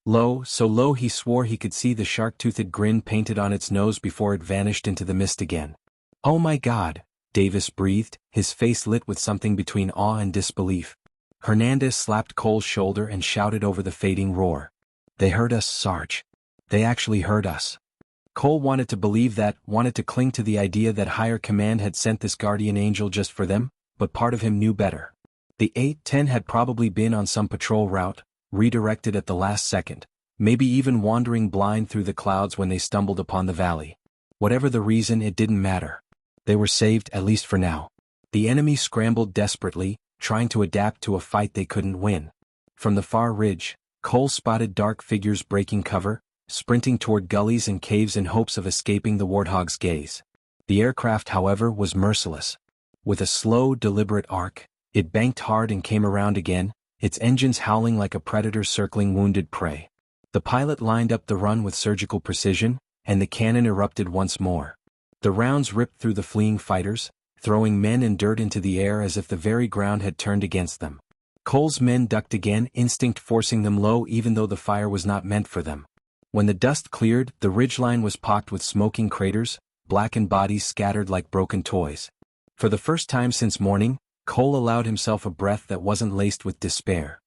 Low, so low he swore he could see the shark-toothed grin painted on its nose before it vanished into the mist again. "Oh my God," Davis breathed, his face lit with something between awe and disbelief. Hernandez slapped Cole's shoulder and shouted over the fading roar. "They heard us, Sarge. They actually heard us." Cole wanted to believe that, wanted to cling to the idea that higher command had sent this guardian angel just for them, but part of him knew better. The A-10 had probably been on some patrol route, redirected at the last second, maybe even wandering blind through the clouds when they stumbled upon the valley. Whatever the reason, it didn't matter. They were saved, at least for now. The enemy scrambled desperately, trying to adapt to a fight they couldn't win. From the far ridge, Cole spotted dark figures breaking cover, sprinting toward gullies and caves in hopes of escaping the warthog's gaze. The aircraft, however, was merciless. With a slow, deliberate arc, it banked hard and came around again, its engines howling like a predator circling wounded prey. The pilot lined up the run with surgical precision, and the cannon erupted once more. The rounds ripped through the fleeing fighters, throwing men and dirt into the air as if the very ground had turned against them. Cole's men ducked again, instinct forcing them low even though the fire was not meant for them. When the dust cleared, the ridgeline was pocked with smoking craters, blackened bodies scattered like broken toys. For the first time since morning, Cole allowed himself a breath that wasn't laced with despair.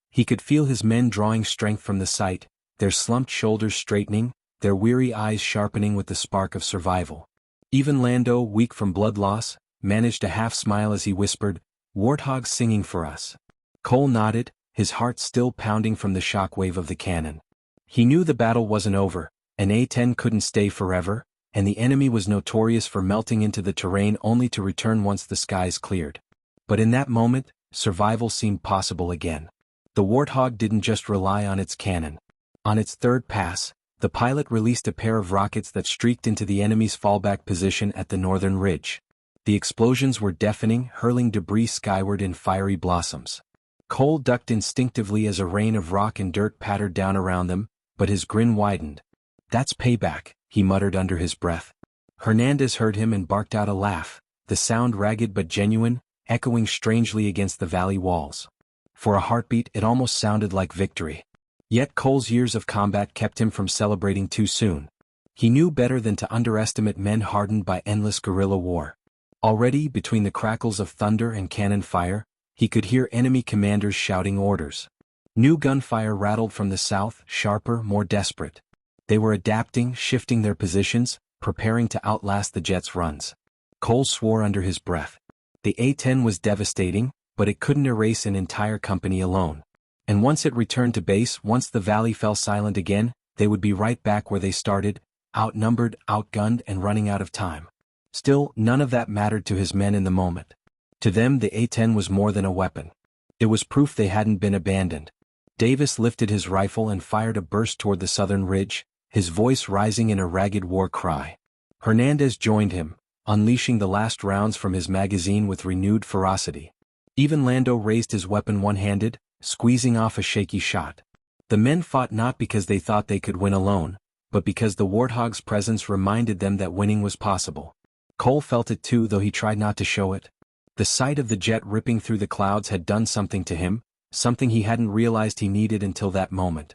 He could feel his men drawing strength from the sight, their slumped shoulders straightening, their weary eyes sharpening with the spark of survival. Even Lando, weak from blood loss, managed a half-smile as he whispered, "Warthogs singing for us." Cole nodded, his heart still pounding from the shockwave of the cannon. He knew the battle wasn't over, an A-10 couldn't stay forever, and the enemy was notorious for melting into the terrain only to return once the skies cleared. But in that moment, survival seemed possible again. The Warthog didn't just rely on its cannon. On its third pass, the pilot released a pair of rockets that streaked into the enemy's fallback position at the northern ridge. The explosions were deafening, hurling debris skyward in fiery blossoms. Cole ducked instinctively as a rain of rock and dirt pattered down around them, but his grin widened. "That's payback," he muttered under his breath. Hernandez heard him and barked out a laugh, the sound ragged but genuine, echoing strangely against the valley walls. For a heartbeat, it almost sounded like victory. Yet Cole's years of combat kept him from celebrating too soon. He knew better than to underestimate men hardened by endless guerrilla war. Already, between the crackles of thunder and cannon fire, he could hear enemy commanders shouting orders. New gunfire rattled from the south, sharper, more desperate. They were adapting, shifting their positions, preparing to outlast the jets' runs. Cole swore under his breath. The A-10 was devastating, but it couldn't erase an entire company alone. And once it returned to base, once the valley fell silent again, they would be right back where they started, outnumbered, outgunned, and running out of time. Still, none of that mattered to his men in the moment. To them, the A-10 was more than a weapon. It was proof they hadn't been abandoned. Davis lifted his rifle and fired a burst toward the southern ridge, his voice rising in a ragged war cry. Hernandez joined him, unleashing the last rounds from his magazine with renewed ferocity. Even Lando raised his weapon one-handed, squeezing off a shaky shot. The men fought not because they thought they could win alone, but because the Warthog's presence reminded them that winning was possible. Cole felt it too, though he tried not to show it. The sight of the jet ripping through the clouds had done something to him, something he hadn't realized he needed until that moment.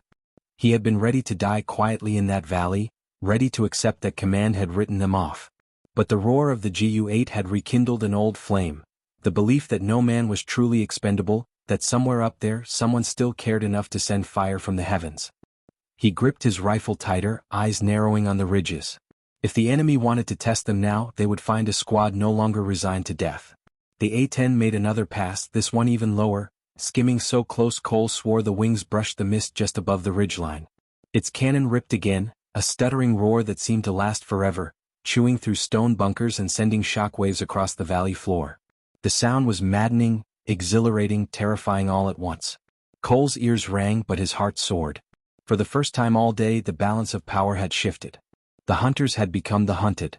He had been ready to die quietly in that valley, ready to accept that command had written them off. But the roar of the Gu-8 had rekindled an old flame, the belief that no man was truly expendable, that somewhere up there someone still cared enough to send fire from the heavens. He gripped his rifle tighter, eyes narrowing on the ridges. If the enemy wanted to test them now, they would find a squad no longer resigned to death. The A-10 made another pass, this one even lower, skimming so close Cole swore the wings brushed the mist just above the ridgeline. Its cannon ripped again, a stuttering roar that seemed to last forever, chewing through stone bunkers and sending shockwaves across the valley floor. The sound was maddening, exhilarating, terrifying all at once. Cole's ears rang but his heart soared. For the first time all day the balance of power had shifted. The hunters had become the hunted.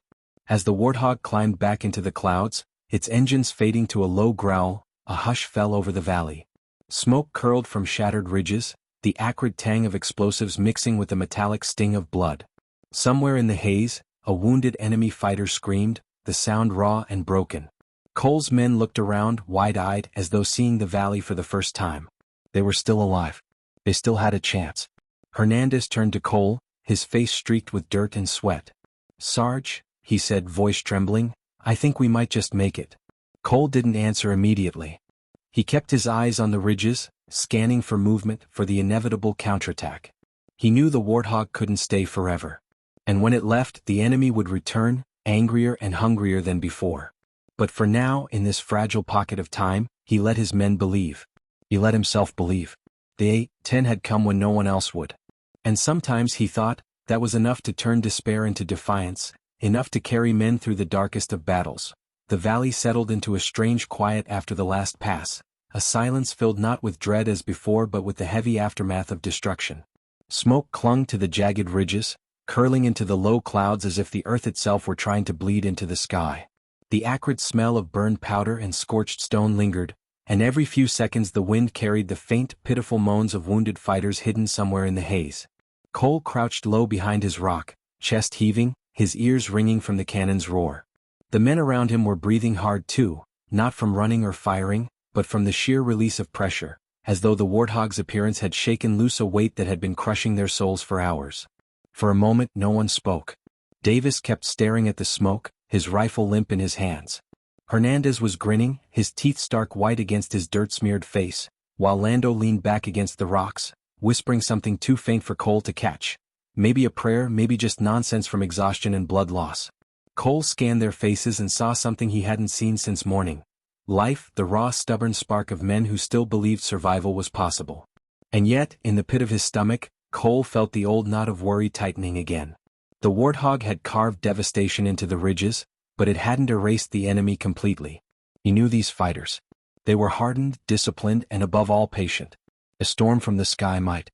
As the Warthog climbed back into the clouds, its engines fading to a low growl, a hush fell over the valley. Smoke curled from shattered ridges, the acrid tang of explosives mixing with the metallic sting of blood. Somewhere in the haze, a wounded enemy fighter screamed, the sound raw and broken. Cole's men looked around, wide-eyed, as though seeing the valley for the first time. They were still alive. They still had a chance. Hernandez turned to Cole, his face streaked with dirt and sweat. "Sarge," he said, voice trembling, "I think we might just make it." Cole didn't answer immediately. He kept his eyes on the ridges, scanning for movement, for the inevitable counterattack. He knew the warthog couldn't stay forever. And when it left, the enemy would return, angrier and hungrier than before. But for now, in this fragile pocket of time, he let his men believe. He let himself believe. The 8-10 had come when no one else would. And sometimes, he thought, that was enough to turn despair into defiance, enough to carry men through the darkest of battles. The valley settled into a strange quiet after the last pass, a silence filled not with dread as before but with the heavy aftermath of destruction. Smoke clung to the jagged ridges, curling into the low clouds as if the earth itself were trying to bleed into the sky. The acrid smell of burned powder and scorched stone lingered, and every few seconds the wind carried the faint, pitiful moans of wounded fighters hidden somewhere in the haze. Cole crouched low behind his rock, chest heaving, his ears ringing from the cannon's roar. The men around him were breathing hard too, not from running or firing, but from the sheer release of pressure, as though the warthog's appearance had shaken loose a weight that had been crushing their souls for hours. For a moment no one spoke. Davis kept staring at the smoke, his rifle limp in his hands. Hernandez was grinning, his teeth stark white against his dirt-smeared face, while Lando leaned back against the rocks, whispering something too faint for Cole to catch. Maybe a prayer, maybe just nonsense from exhaustion and blood loss. Cole scanned their faces and saw something he hadn't seen since morning. Life, the raw, stubborn spark of men who still believed survival was possible. And yet, in the pit of his stomach, Cole felt the old knot of worry tightening again. The warthog had carved devastation into the ridges, but it hadn't erased the enemy completely. He knew these fighters. They were hardened, disciplined, and above all patient. A storm from the sky might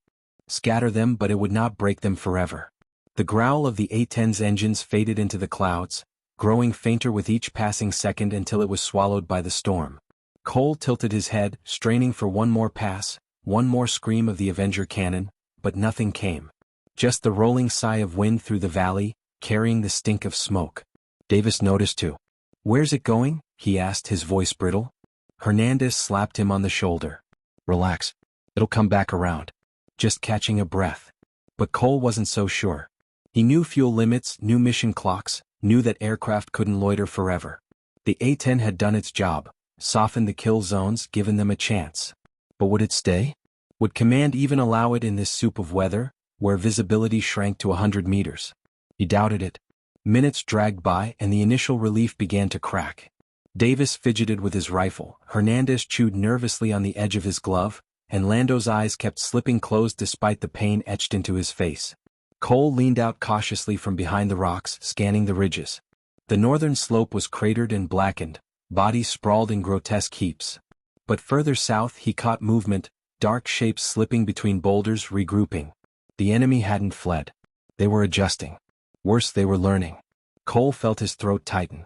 scatter them, but it would not break them forever. The growl of the A-10's engines faded into the clouds, growing fainter with each passing second until it was swallowed by the storm. Cole tilted his head, straining for one more pass, one more scream of the Avenger cannon, but nothing came. Just the rolling sigh of wind through the valley, carrying the stink of smoke. Davis noticed too. "Where's it going?" he asked, his voice brittle. Hernandez slapped him on the shoulder. "Relax. It'll come back around." Just catching a breath. But Cole wasn't so sure. He knew fuel limits, knew mission clocks, knew that aircraft couldn't loiter forever. The A-10 had done its job, softened the kill zones, given them a chance. But would it stay? Would command even allow it in this soup of weather, where visibility shrank to 100 meters? He doubted it. Minutes dragged by and the initial relief began to crack. Davis fidgeted with his rifle, Hernandez chewed nervously on the edge of his glove, and Lando's eyes kept slipping closed despite the pain etched into his face. Cole leaned out cautiously from behind the rocks, scanning the ridges. The northern slope was cratered and blackened, bodies sprawled in grotesque heaps. But further south he caught movement, dark shapes slipping between boulders, regrouping. The enemy hadn't fled. They were adjusting. Worse, they were learning. Cole felt his throat tighten.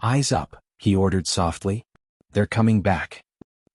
"Eyes up," he ordered softly. "They're coming back."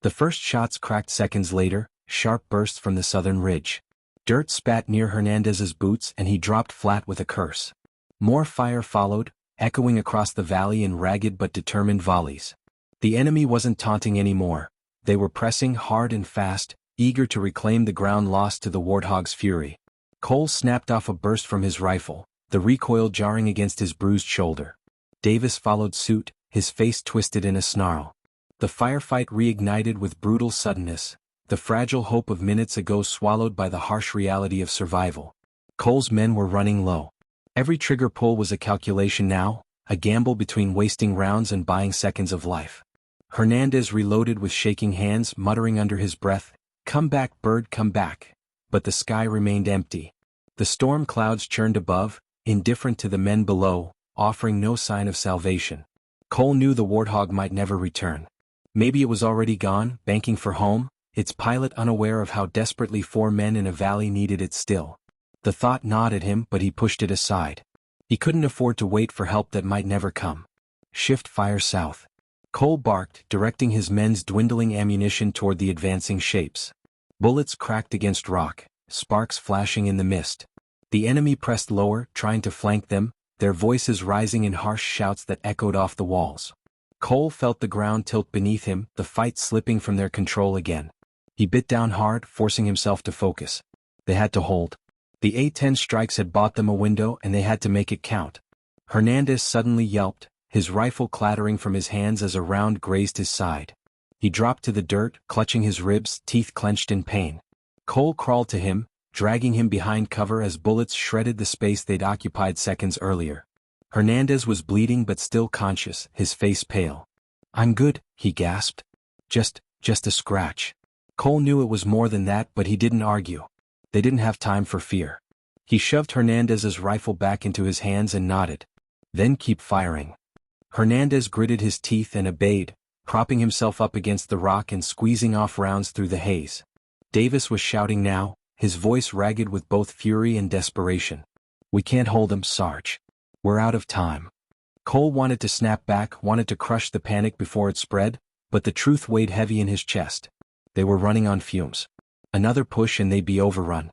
The first shots cracked seconds later, sharp bursts from the southern ridge. Dirt spat near Hernandez's boots and he dropped flat with a curse. More fire followed, echoing across the valley in ragged but determined volleys. The enemy wasn't taunting anymore. They were pressing hard and fast, eager to reclaim the ground lost to the warthog's fury. Cole snapped off a burst from his rifle, the recoil jarring against his bruised shoulder. Davis followed suit, his face twisted in a snarl. The firefight reignited with brutal suddenness, the fragile hope of minutes ago swallowed by the harsh reality of survival. Cole's men were running low. Every trigger pull was a calculation now, a gamble between wasting rounds and buying seconds of life. Hernandez reloaded with shaking hands, muttering under his breath, "Come back, bird, come back." But the sky remained empty. The storm clouds churned above, indifferent to the men below, offering no sign of salvation. Cole knew the warthog might never return. Maybe it was already gone, banking for home, its pilot unaware of how desperately 4 men in a valley needed it still. The thought gnawed at him, but he pushed it aside. He couldn't afford to wait for help that might never come. "Shift fire south." Cole barked, directing his men's dwindling ammunition toward the advancing shapes. Bullets cracked against rock, sparks flashing in the mist. The enemy pressed lower, trying to flank them, their voices rising in harsh shouts that echoed off the walls. Cole felt the ground tilt beneath him, the fight slipping from their control again. He bit down hard, forcing himself to focus. They had to hold. The A-10 strikes had bought them a window and they had to make it count. Hernandez suddenly yelped, his rifle clattering from his hands as a round grazed his side. He dropped to the dirt, clutching his ribs, teeth clenched in pain. Cole crawled to him, dragging him behind cover as bullets shredded the space they'd occupied seconds earlier. Hernandez was bleeding but still conscious, his face pale. "I'm good," he gasped. Just a scratch." Cole knew it was more than that, but he didn't argue. They didn't have time for fear. He shoved Hernandez's rifle back into his hands and nodded. "Then keep firing." Hernandez gritted his teeth and obeyed, propping himself up against the rock and squeezing off rounds through the haze. Davis was shouting now, his voice ragged with both fury and desperation. "We can't hold them, Sarge. We're out of time." Cole wanted to snap back, wanted to crush the panic before it spread, but the truth weighed heavy in his chest. They were running on fumes. Another push and they'd be overrun.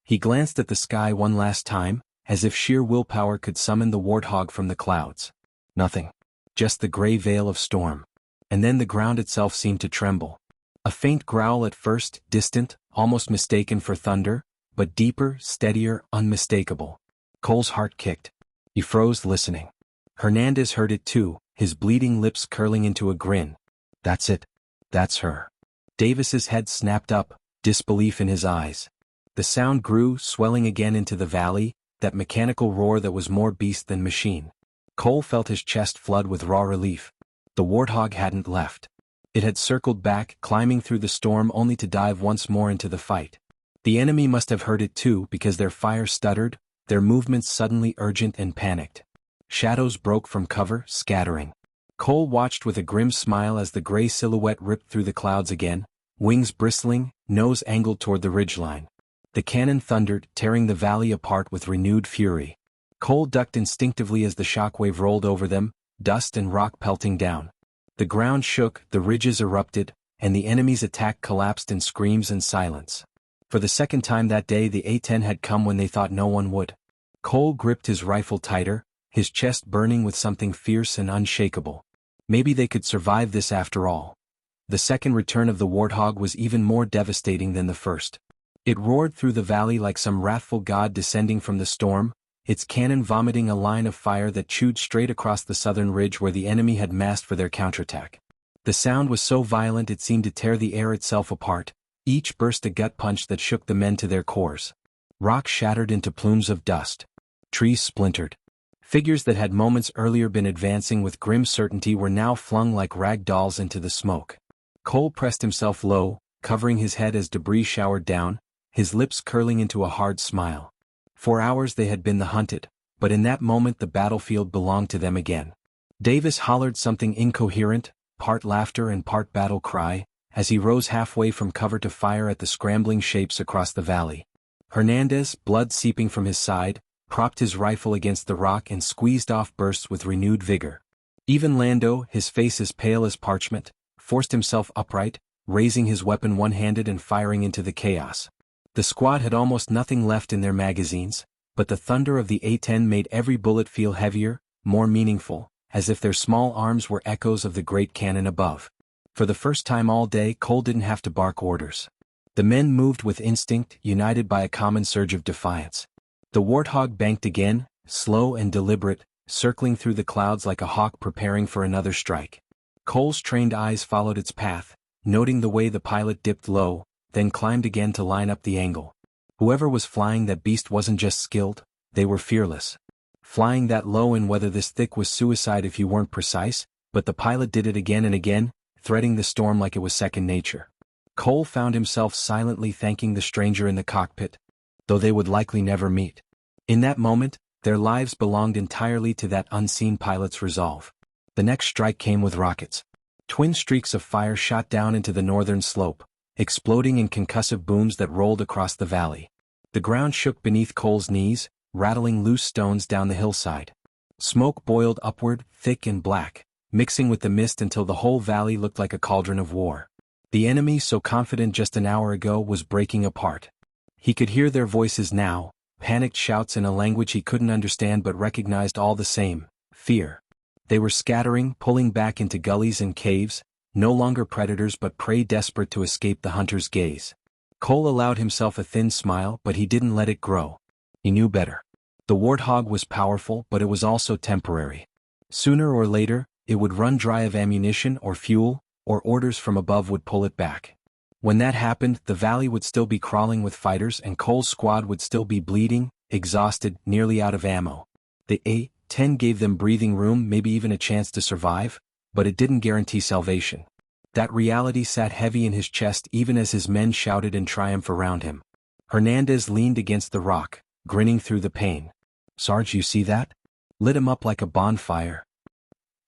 He glanced at the sky one last time, as if sheer willpower could summon the warthog from the clouds. Nothing. Just the gray veil of storm. And then the ground itself seemed to tremble. A faint growl at first, distant, almost mistaken for thunder, but deeper, steadier, unmistakable. Cole's heart kicked. He froze, listening. Hernandez heard it too, his bleeding lips curling into a grin. "That's it. That's her." Davis's head snapped up, disbelief in his eyes. The sound grew, swelling again into the valley, that mechanical roar that was more beast than machine. Cole felt his chest flood with raw relief. The warthog hadn't left. It had circled back, climbing through the storm only to dive once more into the fight. The enemy must have heard it too, because their fire stuttered, their movements suddenly urgent and panicked. Shadows broke from cover, scattering. Cole watched with a grim smile as the gray silhouette ripped through the clouds again, wings bristling, nose angled toward the ridgeline. The cannon thundered, tearing the valley apart with renewed fury. Cole ducked instinctively as the shockwave rolled over them, dust and rock pelting down. The ground shook, the ridges erupted, and the enemy's attack collapsed in screams and silence. For the second time that day the A-10 had come when they thought no one would. Cole gripped his rifle tighter, his chest burning with something fierce and unshakable. Maybe they could survive this after all. The second return of the warthog was even more devastating than the first. It roared through the valley like some wrathful god descending from the storm, its cannon vomiting a line of fire that chewed straight across the southern ridge where the enemy had massed for their counterattack. The sound was so violent it seemed to tear the air itself apart, each burst a gut punch that shook the men to their cores. Rocks shattered into plumes of dust. Trees splintered. Figures that had moments earlier been advancing with grim certainty were now flung like rag dolls into the smoke. Cole pressed himself low, covering his head as debris showered down, his lips curling into a hard smile. For hours they had been the hunted, but in that moment the battlefield belonged to them again. Davis hollered something incoherent, part laughter and part battle cry, as he rose halfway from cover to fire at the scrambling shapes across the valley. Hernandez, blood seeping from his side, propped his rifle against the rock and squeezed off bursts with renewed vigor. Even Lando, his face as pale as parchment, forced himself upright, raising his weapon one-handed and firing into the chaos. The squad had almost nothing left in their magazines, but the thunder of the A-10 made every bullet feel heavier, more meaningful, as if their small arms were echoes of the great cannon above. For the first time all day Cole didn't have to bark orders. The men moved with instinct, united by a common surge of defiance. The warthog banked again, slow and deliberate, circling through the clouds like a hawk preparing for another strike. Cole's trained eyes followed its path, noting the way the pilot dipped low, then climbed again to line up the angle. Whoever was flying that beast wasn't just skilled, they were fearless. Flying that low and weather this thick was suicide if you weren't precise, but the pilot did it again and again, threading the storm like it was second nature. Cole found himself silently thanking the stranger in the cockpit, though they would likely never meet. In that moment, their lives belonged entirely to that unseen pilot's resolve. The next strike came with rockets. Twin streaks of fire shot down into the northern slope, exploding in concussive booms that rolled across the valley. The ground shook beneath Cole's knees, rattling loose stones down the hillside. Smoke boiled upward, thick and black, mixing with the mist until the whole valley looked like a cauldron of war. The enemy, so confident just an hour ago, was breaking apart. He could hear their voices now, panicked shouts in a language he couldn't understand but recognized all the same: fear. They were scattering, pulling back into gullies and caves, no longer predators but prey desperate to escape the hunter's gaze. Cole allowed himself a thin smile, but he didn't let it grow. He knew better. The warthog was powerful, but it was also temporary. Sooner or later, it would run dry of ammunition or fuel, or orders from above would pull it back. When that happened, the valley would still be crawling with fighters and Cole's squad would still be bleeding, exhausted, nearly out of ammo. The A-10 gave them breathing room, maybe even a chance to survive, but it didn't guarantee salvation. That reality sat heavy in his chest even as his men shouted in triumph around him. Hernandez leaned against the rock, grinning through the pain. "Sarge, you see that? Lit him up like a bonfire."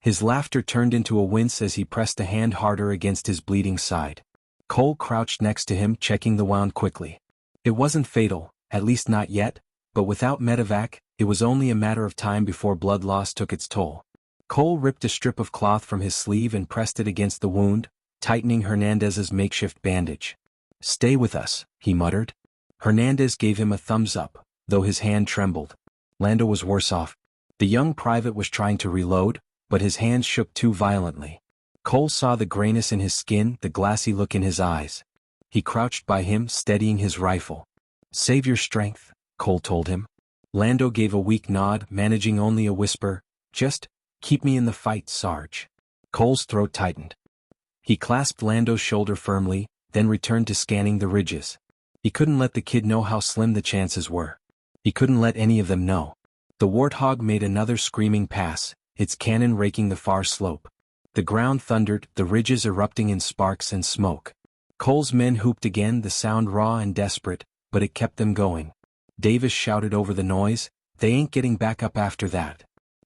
His laughter turned into a wince as he pressed a hand harder against his bleeding side. Cole crouched next to him, checking the wound quickly. It wasn't fatal, at least not yet, but without medevac, it was only a matter of time before blood loss took its toll. Cole ripped a strip of cloth from his sleeve and pressed it against the wound, tightening Hernandez's makeshift bandage. "Stay with us," he muttered. Hernandez gave him a thumbs up, though his hand trembled. Lando was worse off. The young private was trying to reload, but his hands shook too violently. Cole saw the grayness in his skin, the glassy look in his eyes. He crouched by him, steadying his rifle. "Save your strength," Cole told him. Lando gave a weak nod, managing only a whisper, "Just keep me in the fight, Sarge." Cole's throat tightened. He clasped Lando's shoulder firmly, then returned to scanning the ridges. He couldn't let the kid know how slim the chances were. He couldn't let any of them know. The warthog made another screaming pass, its cannon raking the far slope. The ground thundered, the ridges erupting in sparks and smoke. Cole's men whooped again, the sound raw and desperate, but it kept them going. Davis shouted over the noise, "They ain't getting back up after that."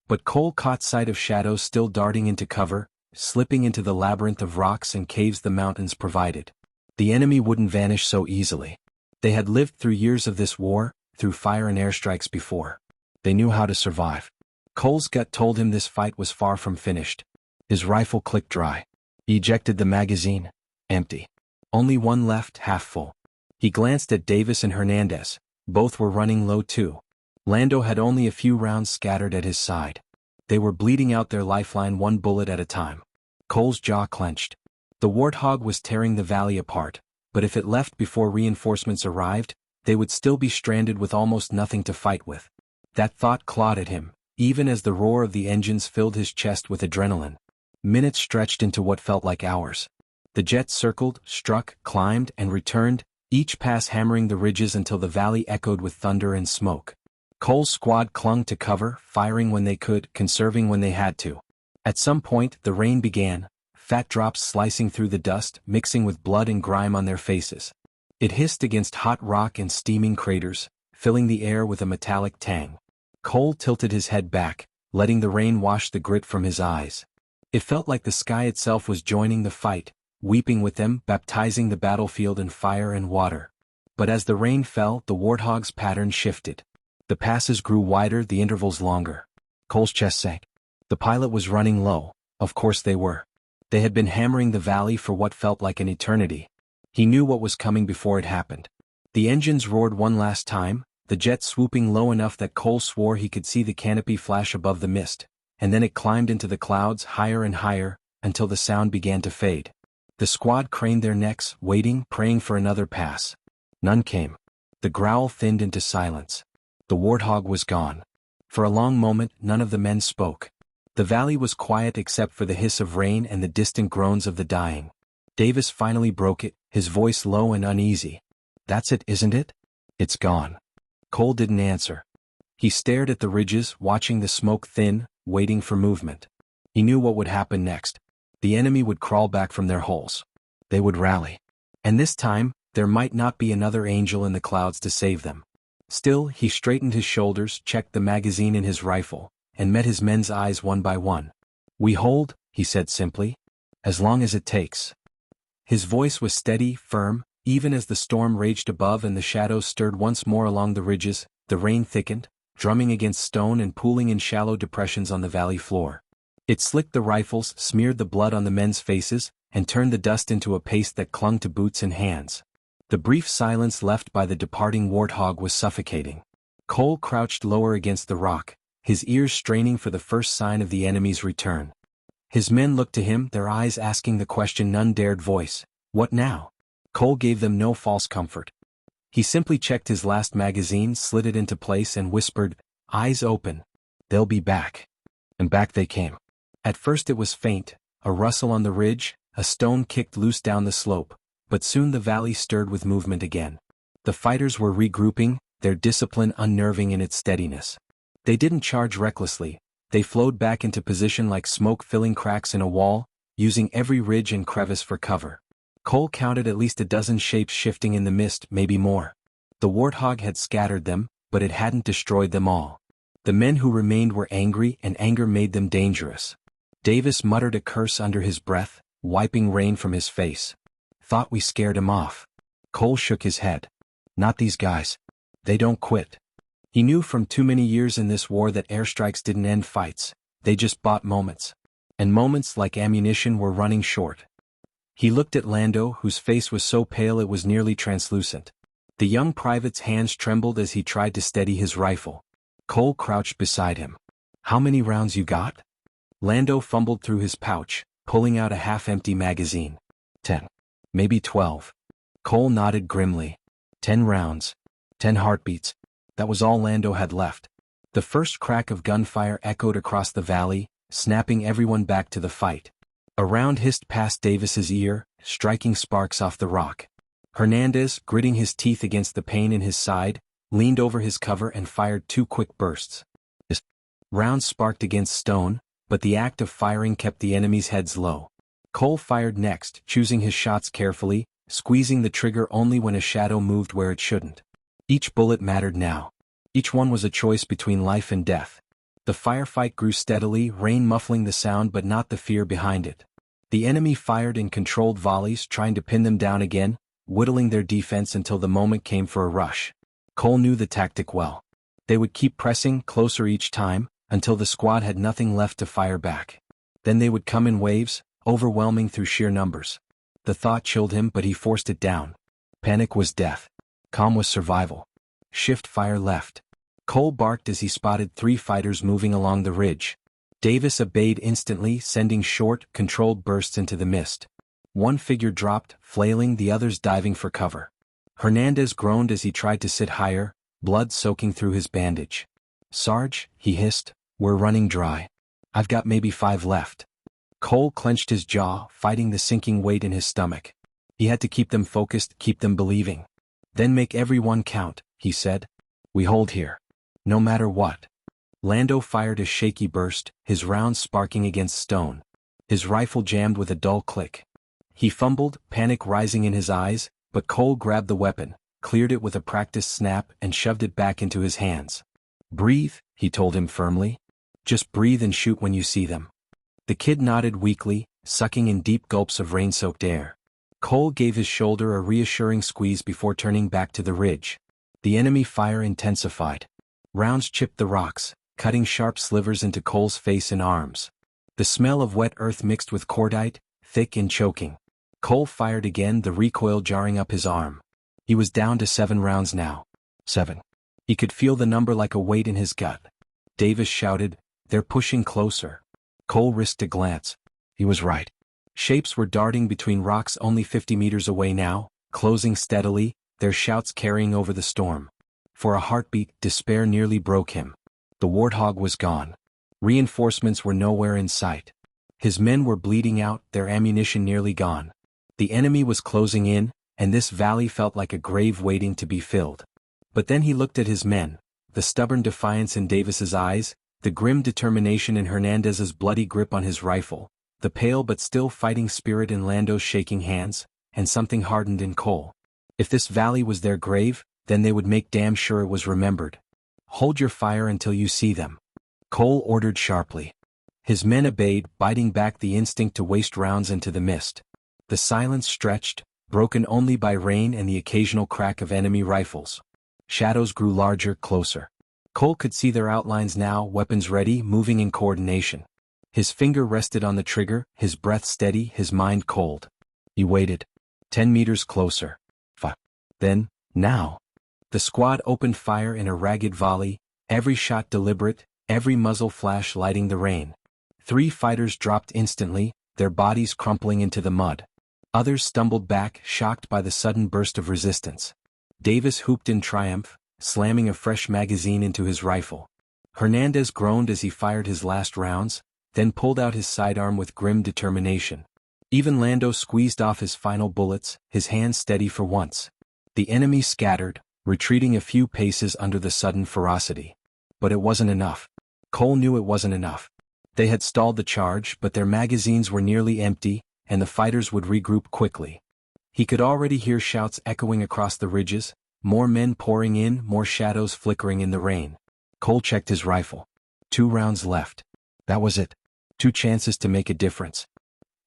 But Cole caught sight of shadows still darting into cover, slipping into the labyrinth of rocks and caves the mountains provided. The enemy wouldn't vanish so easily. They had lived through years of this war, through fire and airstrikes before. They knew how to survive. Cole's gut told him this fight was far from finished. His rifle clicked dry. He ejected the magazine. Empty. Only one left, half full. He glanced at Davis and Hernandez. Both were running low too. Lando had only a few rounds scattered at his side. They were bleeding out their lifeline one bullet at a time. Cole's jaw clenched. The warthog was tearing the valley apart, but if it left before reinforcements arrived, they would still be stranded with almost nothing to fight with. That thought clawed at him, even as the roar of the engines filled his chest with adrenaline. Minutes stretched into what felt like hours. The jet circled, struck, climbed, and returned, each pass hammering the ridges until the valley echoed with thunder and smoke. Cole's squad clung to cover, firing when they could, conserving when they had to. At some point, the rain began, fat drops slicing through the dust, mixing with blood and grime on their faces. It hissed against hot rock and steaming craters, filling the air with a metallic tang. Cole tilted his head back, letting the rain wash the grit from his eyes. It felt like the sky itself was joining the fight, weeping with them, baptizing the battlefield in fire and water. But as the rain fell, the warthog's pattern shifted. The passes grew wider, the intervals longer. Cole's chest sank. The pilot was running low. Of course they were. They had been hammering the valley for what felt like an eternity. He knew what was coming before it happened. The engines roared one last time, the jet swooping low enough that Cole swore he could see the canopy flash above the mist, and then it climbed into the clouds higher and higher, until the sound began to fade. The squad craned their necks, waiting, praying for another pass. None came. The growl thinned into silence. The warthog was gone. For a long moment, none of the men spoke. The valley was quiet except for the hiss of rain and the distant groans of the dying. Davis finally broke it, his voice low and uneasy. "That's it, isn't it? It's gone." Cole didn't answer. He stared at the ridges, watching the smoke thin, waiting for movement. He knew what would happen next. The enemy would crawl back from their holes. They would rally. And this time, there might not be another angel in the clouds to save them. Still, he straightened his shoulders, checked the magazine in his rifle, and met his men's eyes one by one. "We hold," he said simply. "As long as it takes." His voice was steady, firm, even as the storm raged above and the shadows stirred once more along the ridges. The rain thickened, drumming against stone and pooling in shallow depressions on the valley floor. It slicked the rifles, smeared the blood on the men's faces, and turned the dust into a paste that clung to boots and hands. The brief silence left by the departing warthog was suffocating. Cole crouched lower against the rock, his ears straining for the first sign of the enemy's return. His men looked to him, their eyes asking the question none dared voice: "What now?" Cole gave them no false comfort. He simply checked his last magazine, slid it into place and whispered, "Eyes open. They'll be back." And back they came. At first it was faint, a rustle on the ridge, a stone kicked loose down the slope, but soon the valley stirred with movement again. The fighters were regrouping, their discipline unnerving in its steadiness. They didn't charge recklessly, they flowed back into position like smoke filling cracks in a wall, using every ridge and crevice for cover. Cole counted at least a dozen shapes shifting in the mist, maybe more. The warthog had scattered them, but it hadn't destroyed them all. The men who remained were angry, and anger made them dangerous. Davis muttered a curse under his breath, wiping rain from his face. "Thought we scared him off." Cole shook his head. "Not these guys. They don't quit." He knew from too many years in this war that airstrikes didn't end fights, they just bought moments. And moments, like ammunition, were running short. He looked at Lando, whose face was so pale it was nearly translucent. The young private's hands trembled as he tried to steady his rifle. Cole crouched beside him. "How many rounds you got?" Lando fumbled through his pouch, pulling out a half-empty magazine. 10. Maybe 12. Cole nodded grimly. 10 rounds. 10 heartbeats. That was all Lando had left. The first crack of gunfire echoed across the valley, snapping everyone back to the fight. A round hissed past Davis's ear, striking sparks off the rock. Hernandez, gritting his teeth against the pain in his side, leaned over his cover and fired 2 quick bursts. His rounds sparked against stone, but the act of firing kept the enemy's heads low. Cole fired next, choosing his shots carefully, squeezing the trigger only when a shadow moved where it shouldn't. Each bullet mattered now. Each one was a choice between life and death. The firefight grew steadily, rain muffling the sound but not the fear behind it. The enemy fired in controlled volleys, trying to pin them down again, whittling their defense until the moment came for a rush. Cole knew the tactic well. They would keep pressing closer each time, until the squad had nothing left to fire back. Then they would come in waves, overwhelming through sheer numbers. The thought chilled him, but he forced it down. Panic was death. Calm was survival. Shift fire left. Cole barked as he spotted 3 fighters moving along the ridge. Davis obeyed instantly, sending short, controlled bursts into the mist. One figure dropped, flailing, the others diving for cover. Hernandez groaned as he tried to sit higher, blood soaking through his bandage. "Sarge," he hissed, "we're running dry. I've got maybe 5 left." Cole clenched his jaw, fighting the sinking weight in his stomach. He had to keep them focused, keep them believing. "Then make every one count," he said. "We hold here. No matter what." Lando fired a shaky burst, his rounds sparking against stone. His rifle jammed with a dull click. He fumbled, panic rising in his eyes, but Cole grabbed the weapon, cleared it with a practiced snap and shoved it back into his hands. "Breathe," he told him firmly. "Just breathe and shoot when you see them." The kid nodded weakly, sucking in deep gulps of rain-soaked air. Cole gave his shoulder a reassuring squeeze before turning back to the ridge. The enemy fire intensified. Rounds chipped the rocks, cutting sharp slivers into Cole's face and arms. The smell of wet earth mixed with cordite, thick and choking. Cole fired again, the recoil jarring up his arm. He was down to 7 rounds now. 7. He could feel the number like a weight in his gut. Davis shouted, "They're pushing closer." Cole risked a glance. He was right. Shapes were darting between rocks only 50 meters away now, closing steadily, their shouts carrying over the storm. For a heartbeat, despair nearly broke him. The warthog was gone. Reinforcements were nowhere in sight. His men were bleeding out, their ammunition nearly gone. The enemy was closing in, and this valley felt like a grave waiting to be filled. But then he looked at his men, the stubborn defiance in Davis's eyes, the grim determination in Hernandez's bloody grip on his rifle, the pale but still fighting spirit in Lando's shaking hands, and something hardened in Cole. If this valley was their grave, then they would make damn sure it was remembered. "Hold your fire until you see them," Cole ordered sharply. His men obeyed, biting back the instinct to waste rounds into the mist. The silence stretched, broken only by rain and the occasional crack of enemy rifles. Shadows grew larger, closer. Cole could see their outlines now, weapons ready, moving in coordination. His finger rested on the trigger, his breath steady, his mind cold. He waited. 10 meters closer. 5. Then, now. The squad opened fire in a ragged volley, every shot deliberate, every muzzle flash lighting the rain. 3 fighters dropped instantly, their bodies crumpling into the mud. Others stumbled back, shocked by the sudden burst of resistance. Davis whooped in triumph, slamming a fresh magazine into his rifle. Hernandez groaned as he fired his last rounds, then pulled out his sidearm with grim determination. Even Lando squeezed off his final bullets, his hands steady for once. The enemy scattered, retreating a few paces under the sudden ferocity. But it wasn't enough. Cole knew it wasn't enough. They had stalled the charge, but their magazines were nearly empty, and the fighters would regroup quickly. He could already hear shouts echoing across the ridges, more men pouring in, more shadows flickering in the rain. Cole checked his rifle. 2 rounds left. That was it. 2 chances to make a difference.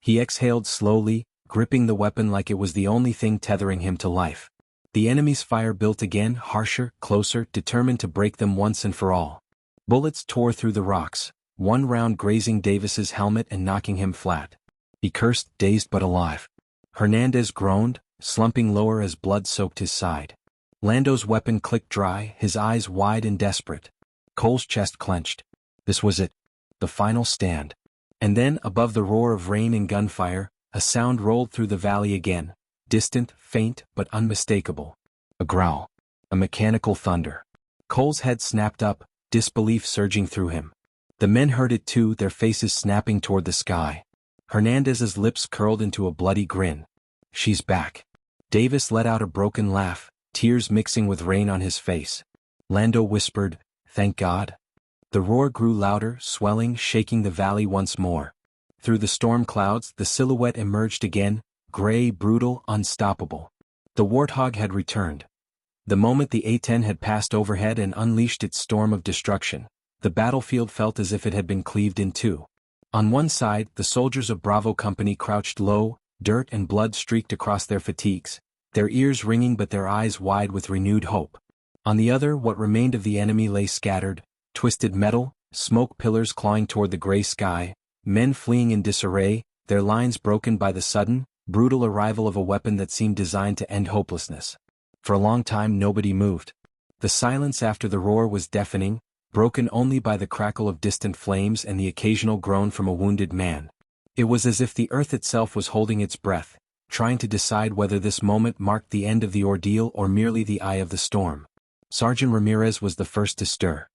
He exhaled slowly, gripping the weapon like it was the only thing tethering him to life. The enemy's fire built again, harsher, closer, determined to break them once and for all. Bullets tore through the rocks, one round grazing Davis's helmet and knocking him flat. He cursed, dazed but alive. Hernandez groaned, slumping lower as blood soaked his side. Lando's weapon clicked dry, his eyes wide and desperate. Cole's chest clenched. This was it. The final stand. And then, above the roar of rain and gunfire, a sound rolled through the valley again, distant, faint, but unmistakable. A growl. A mechanical thunder. Cole's head snapped up, disbelief surging through him. The men heard it too, their faces snapping toward the sky. Hernandez's lips curled into a bloody grin. She's back. Davis let out a broken laugh, tears mixing with rain on his face. Lando whispered, "Thank God." The roar grew louder, swelling, shaking the valley once more. Through the storm clouds, the silhouette emerged again, gray, brutal, unstoppable. The Warthog had returned. The moment the A-10 had passed overhead and unleashed its storm of destruction, the battlefield felt as if it had been cleaved in two. On one side, the soldiers of Bravo Company crouched low, dirt and blood streaked across their fatigues, their ears ringing but their eyes wide with renewed hope. On the other, what remained of the enemy lay scattered, twisted metal, smoke pillars clawing toward the gray sky, men fleeing in disarray, their lines broken by the sudden, brutal arrival of a weapon that seemed designed to end hopelessness. For a long time nobody moved. The silence after the roar was deafening, broken only by the crackle of distant flames and the occasional groan from a wounded man. It was as if the earth itself was holding its breath, trying to decide whether this moment marked the end of the ordeal or merely the eye of the storm. Sergeant Ramirez was the first to stir.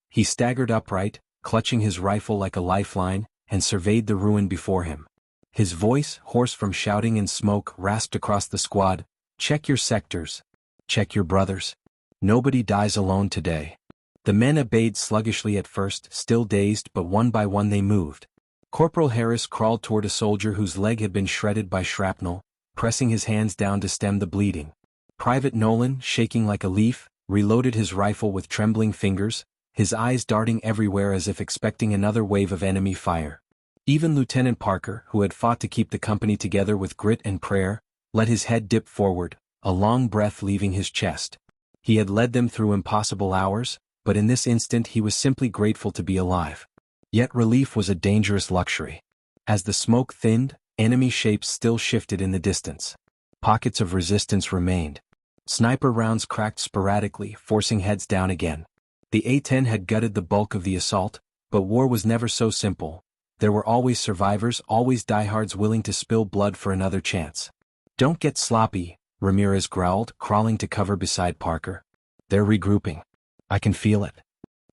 He staggered upright, clutching his rifle like a lifeline, and surveyed the ruin before him. His voice, hoarse from shouting and smoke, rasped across the squad, "Check your sectors. Check your brothers. Nobody dies alone today." The men obeyed sluggishly at first, still dazed, but one by one they moved. Corporal Harris crawled toward a soldier whose leg had been shredded by shrapnel, pressing his hands down to stem the bleeding. Private Nolan, shaking like a leaf, reloaded his rifle with trembling fingers, his eyes darting everywhere as if expecting another wave of enemy fire. Even Lieutenant Parker, who had fought to keep the company together with grit and prayer, let his head dip forward, a long breath leaving his chest. He had led them through impossible hours, but in this instant he was simply grateful to be alive. Yet relief was a dangerous luxury. As the smoke thinned, enemy shapes still shifted in the distance. Pockets of resistance remained. Sniper rounds cracked sporadically, forcing heads down again. The A-10 had gutted the bulk of the assault, but war was never so simple. There were always survivors, always diehards willing to spill blood for another chance. "Don't get sloppy," Ramirez growled, crawling to cover beside Parker. "They're regrouping. I can feel it."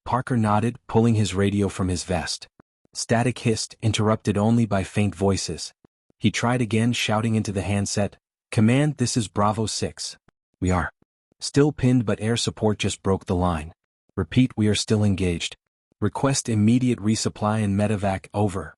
Parker nodded, pulling his radio from his vest. Static hissed, interrupted only by faint voices. He tried again, shouting into the handset, "Command, this is Bravo 6. We are still pinned, but air support just broke the line. Repeat, we are still engaged. Request immediate resupply and medevac, over."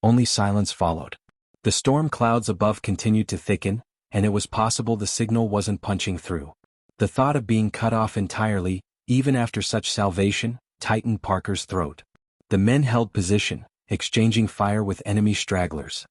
Only silence followed. The storm clouds above continued to thicken, and it was possible the signal wasn't punching through. The thought of being cut off entirely, even after such salvation, tightened Parker's throat. The men held position, exchanging fire with enemy stragglers.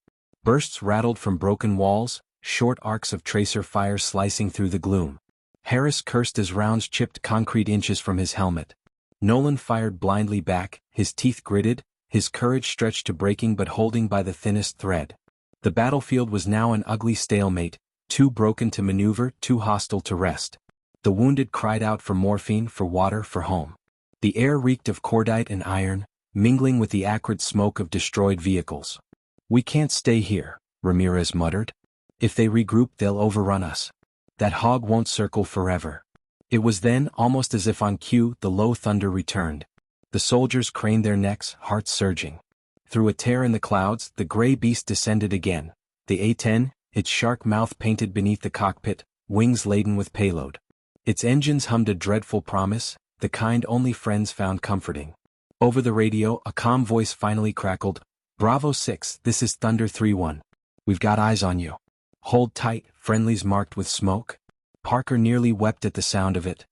Bursts rattled from broken walls, short arcs of tracer fire slicing through the gloom. Harris cursed as rounds chipped concrete inches from his helmet. Nolan fired blindly back, his teeth gritted, his courage stretched to breaking but holding by the thinnest thread. The battlefield was now an ugly stalemate, too broken to maneuver, too hostile to rest. The wounded cried out for morphine, for water, for home. The air reeked of cordite and iron, mingling with the acrid smoke of destroyed vehicles. "We can't stay here," Ramirez muttered. "If they regroup they'll overrun us." That hog won't circle forever. It was then, almost as if on cue, the low thunder returned. The soldiers craned their necks, hearts surging. Through a tear in the clouds, the gray beast descended again. The A-10, its shark mouth painted beneath the cockpit, wings laden with payload. Its engines hummed a dreadful promise, the kind only friends found comforting. Over the radio, a calm voice finally crackled, "Bravo 6, this is Thunder 3-1. We've got eyes on you. Hold tight, friendlies marked with smoke." Parker nearly wept at the sound of it.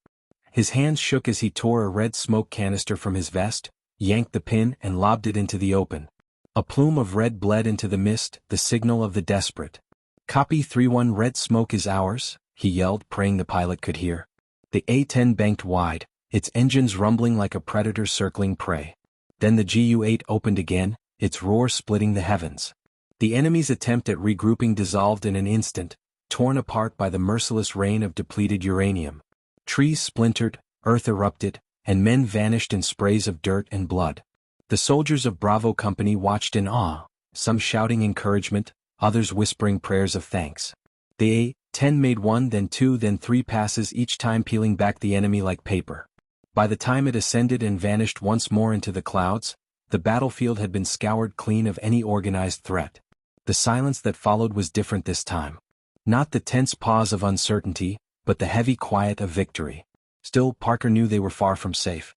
His hands shook as he tore a red smoke canister from his vest, yanked the pin and lobbed it into the open. A plume of red bled into the mist, the signal of the desperate. "Copy 3-1, red smoke is ours," he yelled, praying the pilot could hear. The A-10 banked wide, its engines rumbling like a predator circling prey. Then the GU-8 opened again, its roar splitting the heavens. The enemy's attempt at regrouping dissolved in an instant, torn apart by the merciless rain of depleted uranium. Trees splintered, earth erupted, and men vanished in sprays of dirt and blood. The soldiers of Bravo Company watched in awe, some shouting encouragement, others whispering prayers of thanks. The A-10 made one, then two, then three passes, each time peeling back the enemy like paper. By the time it ascended and vanished once more into the clouds, the battlefield had been scoured clean of any organized threat. The silence that followed was different this time. Not the tense pause of uncertainty, but the heavy quiet of victory. Still, Parker knew they were far from safe.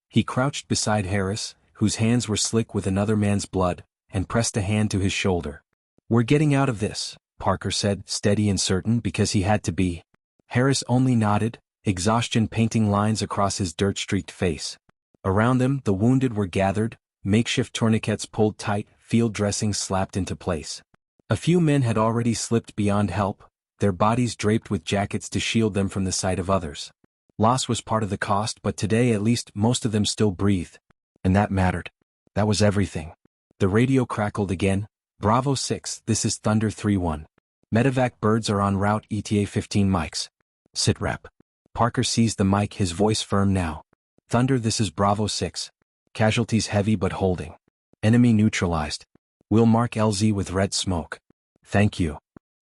He crouched beside Harris, whose hands were slick with another man's blood, and pressed a hand to his shoulder. "We're getting out of this," Parker said, steady and certain because he had to be. Harris only nodded, exhaustion painting lines across his dirt-streaked face. Around them, the wounded were gathered, makeshift tourniquets pulled tight, field dressings slapped into place. A few men had already slipped beyond help, their bodies draped with jackets to shield them from the sight of others. Loss was part of the cost, but today at least most of them still breathed. And that mattered. That was everything. The radio crackled again. "Bravo 6, this is Thunder 3-1. Medevac birds are en route, ETA 15 mics. Sit rep." Parker seized the mic, his voice firm now. "Thunder, this is Bravo 6. Casualties heavy but holding. Enemy neutralized. We'll mark LZ with red smoke. Thank you."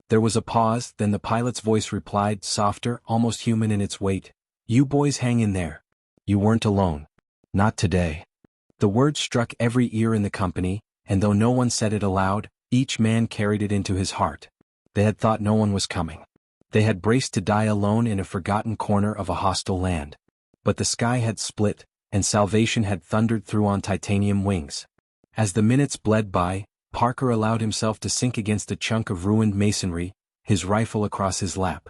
There was a pause, then the pilot's voice replied, softer, almost human in its weight. "You boys hang in there. You weren't alone. Not today." The word struck every ear in the company, and though no one said it aloud, each man carried it into his heart. They had thought no one was coming. They had braced to die alone in a forgotten corner of a hostile land. But the sky had split, and salvation had thundered through on titanium wings. As the minutes bled by, Parker allowed himself to sink against a chunk of ruined masonry, his rifle across his lap.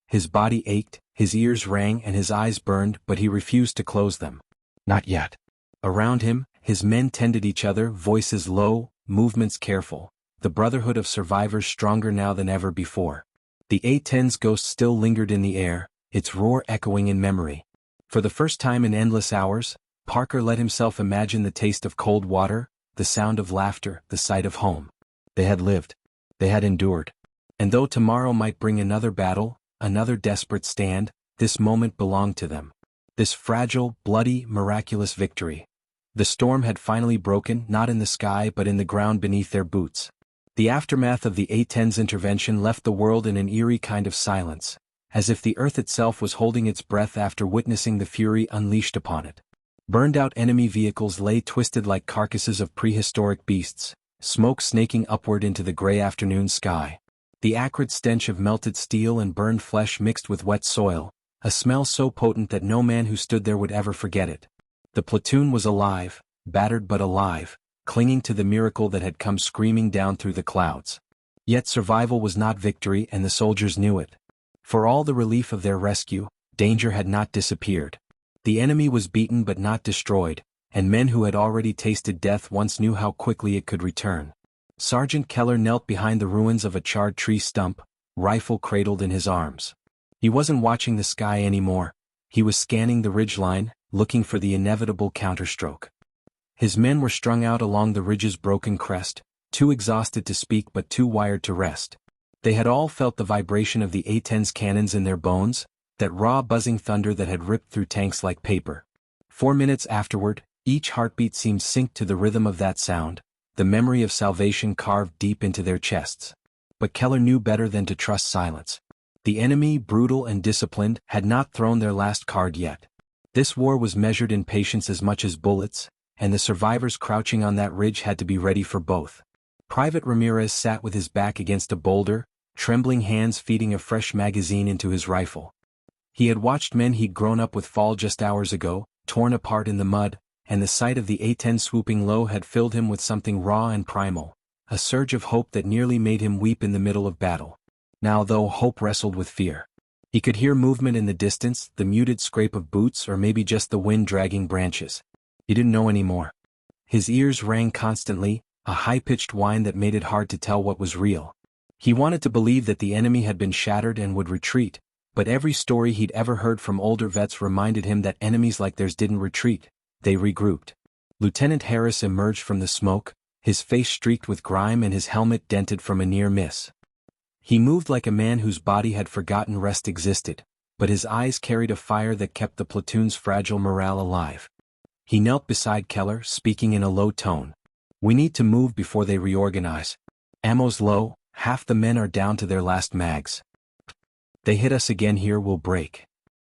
His body ached, his ears rang and his eyes burned, but he refused to close them. Not yet. Around him, his men tended each other, voices low, movements careful, the brotherhood of survivors stronger now than ever before. The A-10's ghost still lingered in the air, its roar echoing in memory. For the first time in endless hours, Parker let himself imagine the taste of cold water, the sound of laughter, the sight of home. They had lived. They had endured. And though tomorrow might bring another battle, another desperate stand, this moment belonged to them. This fragile, bloody, miraculous victory. The storm had finally broken, not in the sky but in the ground beneath their boots. The aftermath of the A-10's intervention left the world in an eerie kind of silence, as if the earth itself was holding its breath after witnessing the fury unleashed upon it. Burned-out enemy vehicles lay twisted like carcasses of prehistoric beasts, smoke snaking upward into the gray afternoon sky. The acrid stench of melted steel and burned flesh mixed with wet soil, a smell so potent that no man who stood there would ever forget it. The platoon was alive, battered but alive, clinging to the miracle that had come screaming down through the clouds. Yet survival was not victory, and the soldiers knew it. For all the relief of their rescue, danger had not disappeared. The enemy was beaten but not destroyed, and men who had already tasted death once knew how quickly it could return. Sergeant Keller knelt behind the ruins of a charred tree stump, rifle cradled in his arms. He wasn't watching the sky anymore. He was scanning the ridgeline, looking for the inevitable counterstroke. His men were strung out along the ridge's broken crest, too exhausted to speak but too wired to rest. They had all felt the vibration of the A-10's cannons in their bones, that raw buzzing thunder that had ripped through tanks like paper. 4 minutes afterward, each heartbeat seemed synced to the rhythm of that sound, the memory of salvation carved deep into their chests. But Keller knew better than to trust silence. The enemy, brutal and disciplined, had not thrown their last card yet. This war was measured in patience as much as bullets, and the survivors crouching on that ridge had to be ready for both. Private Ramirez sat with his back against a boulder, trembling hands feeding a fresh magazine into his rifle. He had watched men he'd grown up with fall just hours ago, torn apart in the mud, and the sight of the A-10 swooping low had filled him with something raw and primal, a surge of hope that nearly made him weep in the middle of battle. Now though, hope wrestled with fear. He could hear movement in the distance, the muted scrape of boots or maybe just the wind dragging branches. He didn't know anymore. His ears rang constantly, a high-pitched whine that made it hard to tell what was real. He wanted to believe that the enemy had been shattered and would retreat, but every story he'd ever heard from older vets reminded him that enemies like theirs didn't retreat, they regrouped. Lieutenant Harris emerged from the smoke, his face streaked with grime and his helmet dented from a near miss. He moved like a man whose body had forgotten rest existed, but his eyes carried a fire that kept the platoon's fragile morale alive. He knelt beside Keller, speaking in a low tone. "We need to move before they reorganize. Ammo's low, half the men are down to their last mags. They hit us again here, we'll break."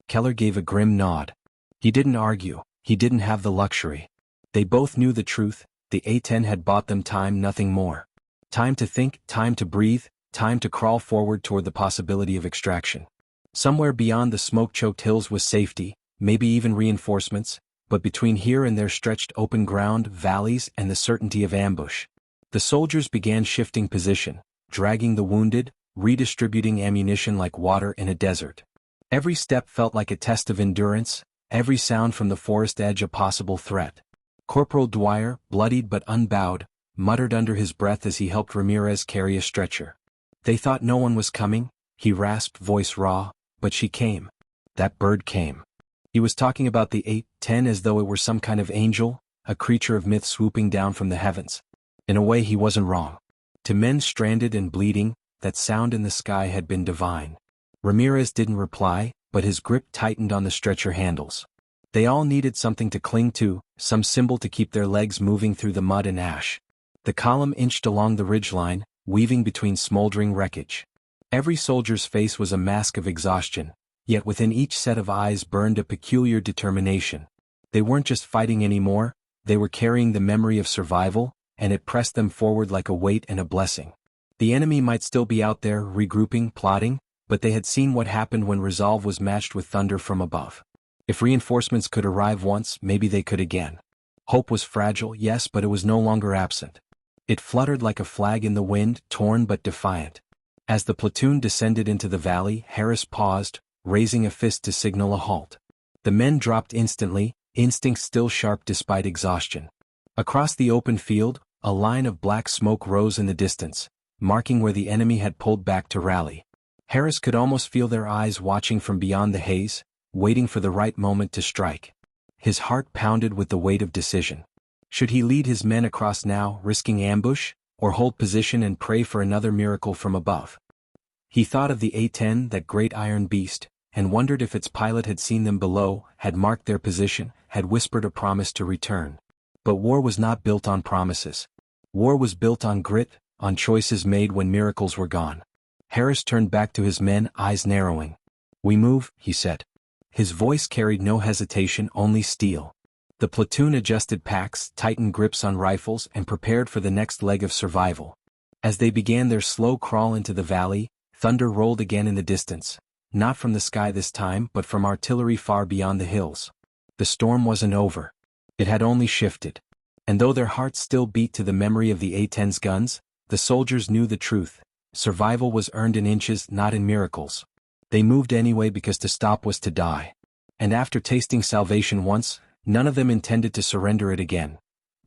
Keller gave a grim nod. He didn't argue, he didn't have the luxury. They both knew the truth, the A-10 had bought them time, nothing more. Time to think, time to breathe, time to crawl forward toward the possibility of extraction. Somewhere beyond the smoke-choked hills was safety, maybe even reinforcements, but between here and there stretched open ground, valleys, and the certainty of ambush. The soldiers began shifting position, dragging the wounded, redistributing ammunition like water in a desert. Every step felt like a test of endurance, every sound from the forest edge a possible threat. Corporal Dwyer, bloodied but unbowed, muttered under his breath as he helped Ramirez carry a stretcher. "They thought no one was coming," he rasped, voice raw, "but she came. That bird came." He was talking about the A-10 as though it were some kind of angel, a creature of myth swooping down from the heavens. In a way he wasn't wrong. To men stranded and bleeding, that sound in the sky had been divine. Ramirez didn't reply, but his grip tightened on the stretcher handles. They all needed something to cling to, some symbol to keep their legs moving through the mud and ash. The column inched along the ridgeline, weaving between smoldering wreckage. Every soldier's face was a mask of exhaustion, yet within each set of eyes burned a peculiar determination. They weren't just fighting anymore, they were carrying the memory of survival, and it pressed them forward like a weight and a blessing. The enemy might still be out there, regrouping, plotting, but they had seen what happened when resolve was matched with thunder from above. If reinforcements could arrive once, maybe they could again. Hope was fragile, yes, but it was no longer absent. It fluttered like a flag in the wind, torn but defiant. As the platoon descended into the valley, Harris paused, raising a fist to signal a halt. The men dropped instantly, instincts still sharp despite exhaustion. Across the open field, a line of black smoke rose in the distance, marking where the enemy had pulled back to rally. Harris could almost feel their eyes watching from beyond the haze, waiting for the right moment to strike. His heart pounded with the weight of decision. Should he lead his men across now, risking ambush, or hold position and pray for another miracle from above? He thought of the A-10, that great iron beast, and wondered if its pilot had seen them below, had marked their position, had whispered a promise to return. But war was not built on promises. War was built on grit, on choices made when miracles were gone. Harris turned back to his men, eyes narrowing. "We move," he said. His voice carried no hesitation, only steel. The platoon adjusted packs, tightened grips on rifles, and prepared for the next leg of survival. As they began their slow crawl into the valley, thunder rolled again in the distance, not from the sky this time but from artillery far beyond the hills. The storm wasn't over. It had only shifted. And though their hearts still beat to the memory of the A-10's guns, the soldiers knew the truth. Survival was earned in inches, not in miracles. They moved anyway because to stop was to die. And after tasting salvation once, none of them intended to surrender it again.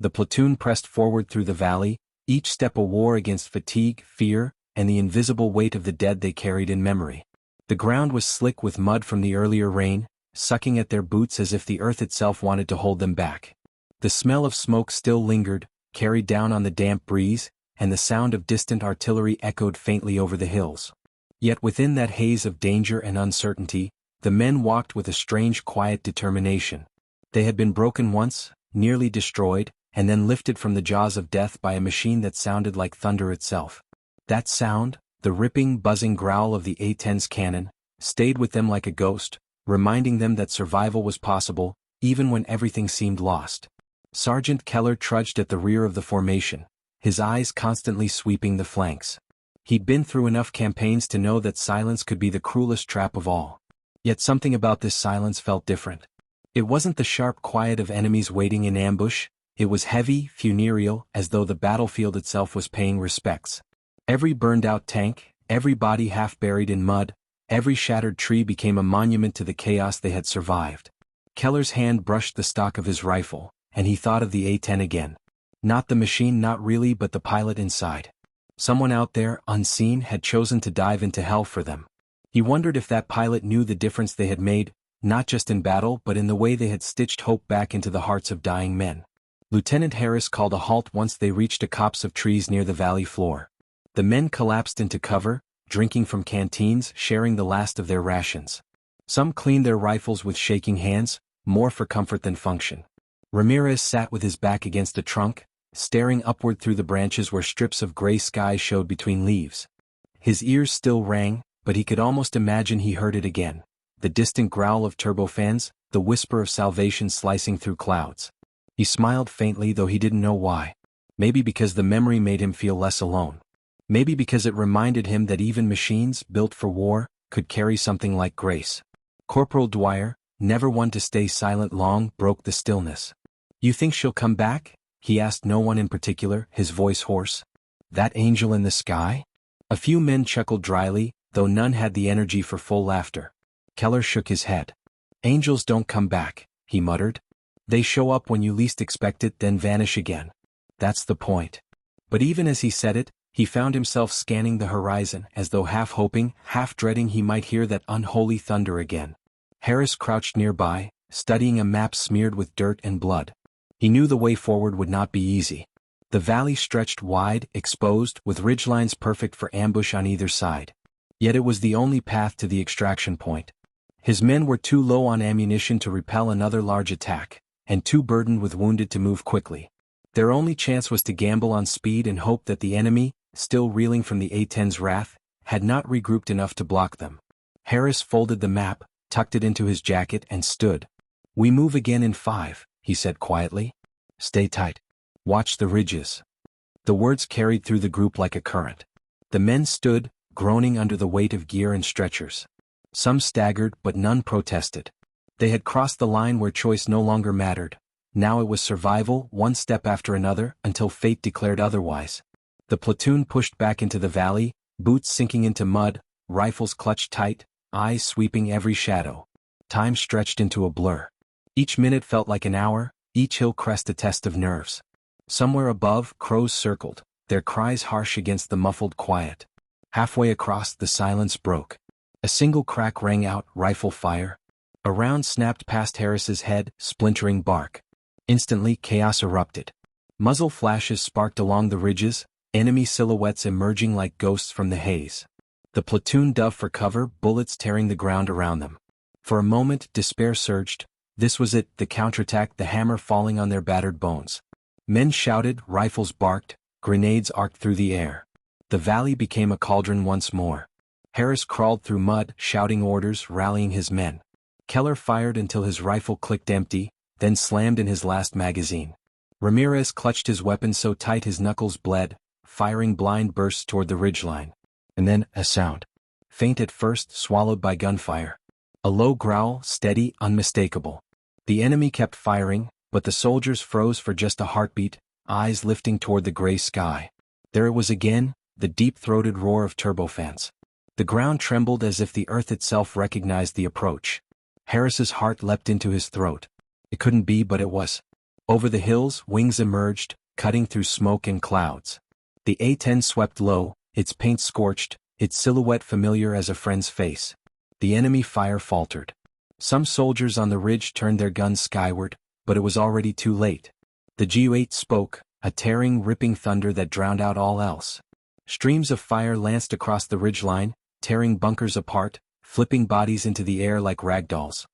The platoon pressed forward through the valley, each step a war against fatigue, fear, and the invisible weight of the dead they carried in memory. The ground was slick with mud from the earlier rain, sucking at their boots as if the earth itself wanted to hold them back. The smell of smoke still lingered, carried down on the damp breeze, and the sound of distant artillery echoed faintly over the hills. Yet within that haze of danger and uncertainty, the men walked with a strange quiet determination. They had been broken once, nearly destroyed, and then lifted from the jaws of death by a machine that sounded like thunder itself. That sound, The ripping, buzzing growl of the A-10's cannon stayed with them like a ghost, reminding them that survival was possible, even when everything seemed lost. Sergeant Keller trudged at the rear of the formation, his eyes constantly sweeping the flanks. He'd been through enough campaigns to know that silence could be the cruelest trap of all. Yet something about this silence felt different. It wasn't the sharp quiet of enemies waiting in ambush, it was heavy, funereal, as though the battlefield itself was paying respects. Every burned-out tank, every body half buried in mud, every shattered tree became a monument to the chaos they had survived. Keller's hand brushed the stock of his rifle, and he thought of the A-10 again. Not the machine, not really, but the pilot inside. Someone out there, unseen, had chosen to dive into hell for them. He wondered if that pilot knew the difference they had made, not just in battle but in the way they had stitched hope back into the hearts of dying men. Lieutenant Harris called a halt once they reached a copse of trees near the valley floor. The men collapsed into cover, drinking from canteens, sharing the last of their rations. Some cleaned their rifles with shaking hands, more for comfort than function. Ramirez sat with his back against a trunk, staring upward through the branches where strips of gray sky showed between leaves. His ears still rang, but he could almost imagine he heard it again. The distant growl of turbofans, the whisper of salvation slicing through clouds. He smiled faintly, though he didn't know why. Maybe because the memory made him feel less alone. Maybe because it reminded him that even machines, built for war, could carry something like grace. Corporal Dwyer, never one to stay silent long, broke the stillness. "You think she'll come back?" he asked no one in particular, his voice hoarse. "That angel in the sky?" A few men chuckled dryly, though none had the energy for full laughter. Keller shook his head. "Angels don't come back," he muttered. "They show up when you least expect it, then vanish again. That's the point." But even as he said it, he found himself scanning the horizon as though half hoping, half dreading he might hear that unholy thunder again. Harris crouched nearby, studying a map smeared with dirt and blood. He knew the way forward would not be easy. The valley stretched wide, exposed, with ridgelines perfect for ambush on either side. Yet it was the only path to the extraction point. His men were too low on ammunition to repel another large attack, and too burdened with wounded to move quickly. Their only chance was to gamble on speed and hope that the enemy, still reeling from the A-10's wrath, had not regrouped enough to block them. Harris folded the map, tucked it into his jacket, and stood. "We move again in 5, he said quietly. "Stay tight. Watch the ridges." The words carried through the group like a current. The men stood, groaning under the weight of gear and stretchers. Some staggered, but none protested. They had crossed the line where choice no longer mattered. Now it was survival, one step after another, until fate declared otherwise. The platoon pushed back into the valley, boots sinking into mud, rifles clutched tight, eyes sweeping every shadow. Time stretched into a blur. Each minute felt like an hour, each hill crest a test of nerves. Somewhere above, crows circled, their cries harsh against the muffled quiet. Halfway across, the silence broke. A single crack rang out, rifle fire. A round snapped past Harris's head, splintering bark. Instantly, chaos erupted. Muzzle flashes sparked along the ridges, enemy silhouettes emerging like ghosts from the haze. The platoon dove for cover, bullets tearing the ground around them. For a moment, despair surged. This was it, the counterattack, the hammer falling on their battered bones. Men shouted, rifles barked, grenades arced through the air. The valley became a cauldron once more. Harris crawled through mud, shouting orders, rallying his men. Keller fired until his rifle clicked empty, then slammed in his last magazine. Ramirez clutched his weapon so tight his knuckles bled, firing blind bursts toward the ridgeline. And then, a sound. Faint at first, swallowed by gunfire. A low growl, steady, unmistakable. The enemy kept firing, but the soldiers froze for just a heartbeat, eyes lifting toward the gray sky. There it was again, the deep-throated roar of turbofans. The ground trembled as if the earth itself recognized the approach. Harris's heart leapt into his throat. It couldn't be, but it was. Over the hills, wings emerged, cutting through smoke and clouds. The A-10 swept low, its paint scorched, its silhouette familiar as a friend's face. The enemy fire faltered. Some soldiers on the ridge turned their guns skyward, but it was already too late. The G-8 spoke, a tearing, ripping thunder that drowned out all else. Streams of fire lanced across the ridgeline, tearing bunkers apart, flipping bodies into the air like ragdolls.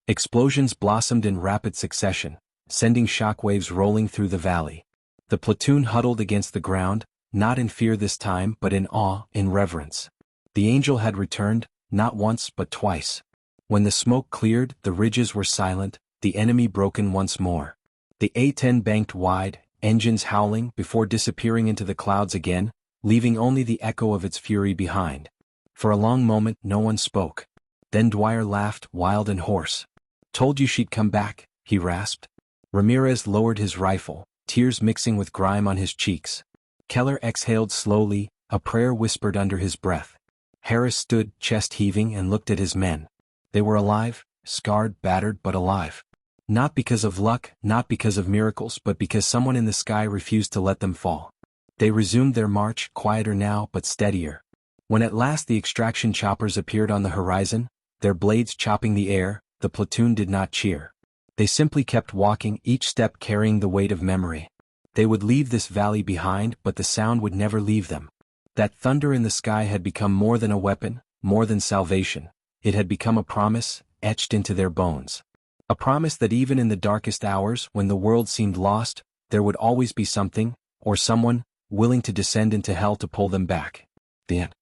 Explosions blossomed in rapid succession, sending shockwaves rolling through the valley. The platoon huddled against the ground, not in fear this time but in awe, in reverence. The angel had returned, not once but twice. When the smoke cleared, the ridges were silent, the enemy broken once more. The A-10 banked wide, engines howling, before disappearing into the clouds again, leaving only the echo of its fury behind. For a long moment no one spoke. Then Dwyer laughed, wild and hoarse. "Told you she'd come back," he rasped. Ramirez lowered his rifle, tears mixing with grime on his cheeks. Keller exhaled slowly, a prayer whispered under his breath. Harris stood, chest heaving, and looked at his men. They were alive, scarred, battered, but alive. Not because of luck, not because of miracles, but because someone in the sky refused to let them fall. They resumed their march, quieter now but steadier. When at last the extraction choppers appeared on the horizon, their blades chopping the air, the platoon did not cheer. They simply kept walking, each step carrying the weight of memory. They would leave this valley behind, but the sound would never leave them. That thunder in the sky had become more than a weapon, more than salvation. It had become a promise, etched into their bones. A promise that even in the darkest hours, when the world seemed lost, there would always be something, or someone, willing to descend into hell to pull them back. The end.